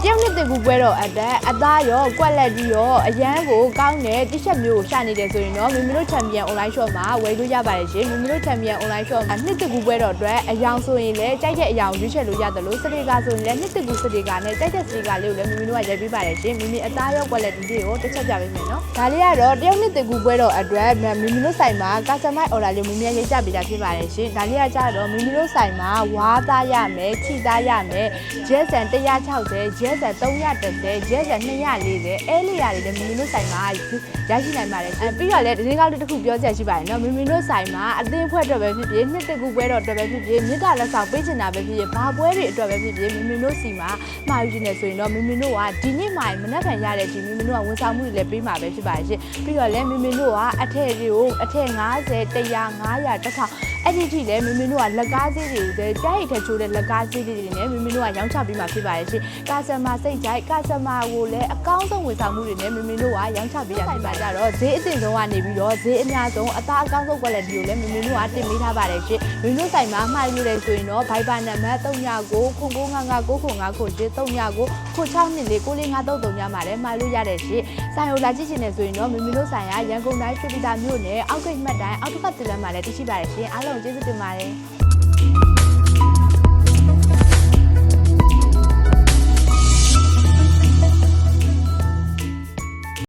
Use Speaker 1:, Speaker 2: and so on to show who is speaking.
Speaker 1: တယောက်နှစ်တကူပွဲတော့အသားရောကွက်လက်ကြီးရောအရန်ကိုကောင်းတဲ့တိချက်မျိုးကိုရှာနေတယ်ဆိုရင်တော့မီမီတို့ချန်ပီယံ online shop မှာဝယ်လို့ရပါတယ်ရှင်မီမီတို့ချန်ပီယံ online shop နှစ်တကူပွဲတော့အတွက်အယောင်ဆိုရင်လည်းကြိုက်တဲ့အယောင်ရွေးချယ်လို့ရတယ်လို့စတေကာဆိုရင်လည်းနှစ်တကူစတေကာနဲ့ကြိုက်တဲ့စတေကာလေးကိုလည်းမီမီတို့ကရိုက်ပေးပါတယ်ရှင်မီမီအသားရောကွက်လက်ကြီးတွေကိုတစ်ချက်ပြပေးမယ်နော်ဒါလေးကတော့တယောက်နှစ်တကူပွဲတော့အတွက်မီမီတို့ဆိုင်မှာ customize order လေးမီမီရိုက်ကြပေးတာဖြစ်ပါတယ်ရှင်ဒါလေးကကြတော့မီမီတို့ဆိုင်မှာဝါးသားရမယ်ချီသားရမယ်ဂျဲဆန်160ဂျဲဆန်330ဂျဲဆန်240အဲလေးရတယ်လည်းမီမီတို့ဆိုင်မှာရရှိနိုင်ပါတယ်ပြီးတော့လည်းဒီနေ့ကောက်တစ်ခုပြောချင်ရှိပါတယ်နော်မီမီတို့ဆိုင်မှာအသင်းဖွဲ့အတွက်ပဲဖြစ်ဖြစ်နှစ်တကူပွဲတော့အတွက်ပဲဖြစ်ဖြစ်မြစ်တာလက်ဆောင်ပေးချင်တာပဲဖြစ်ဖြစ်ဘာပွဲတွေအတွက်ပဲဖြစ်ဖြစ်မီမီတို့စီမှာမှာယူနေဆိုရင်တော့မီမီတို့ကဒီနေ့မှမနက်ဖြန်ရတဲ့ဒီမီမီတို့ကဝန်ဆောင်မှုတွေလည်းပေးမှာပဲဖြစ်ပါတယ်ရှင်ပြီးတော့လည်းမီမီတို့ကအထည်တွေကိုအထည်90 100 500 1000အဲ့ဒီထိလည်းမီမီတို့ကလက်ကားစည်းတွေကိုကြားရိတ်ထချိုးတဲ့လက်ကားစည်းတွေနဲ့မီမီတို့ကရောင်းချပေးမှာဖြစ်ပါတယ်ရှင်ကာစမာစိတ်ကြိုက်ကာစမာကိုလည်းအကောင်းဆုံးဝန်ဆောင်မှုတွေနဲ့မီမီတို့ကရောင်းချပေးရမှာကြတော့ဈေးအတင်ဆုံးကနေပြီးတော့ဈေးအများဆုံးအသားအကောင်းဆုံး quality ကိုလည်းမီမီတို့ကတင်ပေးထားပါတယ်ရှင်မီမီတို့ဆိုင်မှာမှာယူတယ်ဆိုရင်တော့ Viber နံပါတ်399999996994624953မှာလည်းမှာလို့ရတယ်ရှင်ဆိုင်ကိုလာကြည့်ချင်တယ်ဆိုရင်တော့မီမီတို့ဆိုင်ကရန်ကုန်တိုင်းရွှေပြည်သာမြို့နယ်အောက်ဂိတ်မှတ်တိုင်းအောက်တစ်ခါတလမ်းမှာလည်းတရှိပါတယ်ရှင်အားလုံးကျေးဇူးတင်ပါတယ်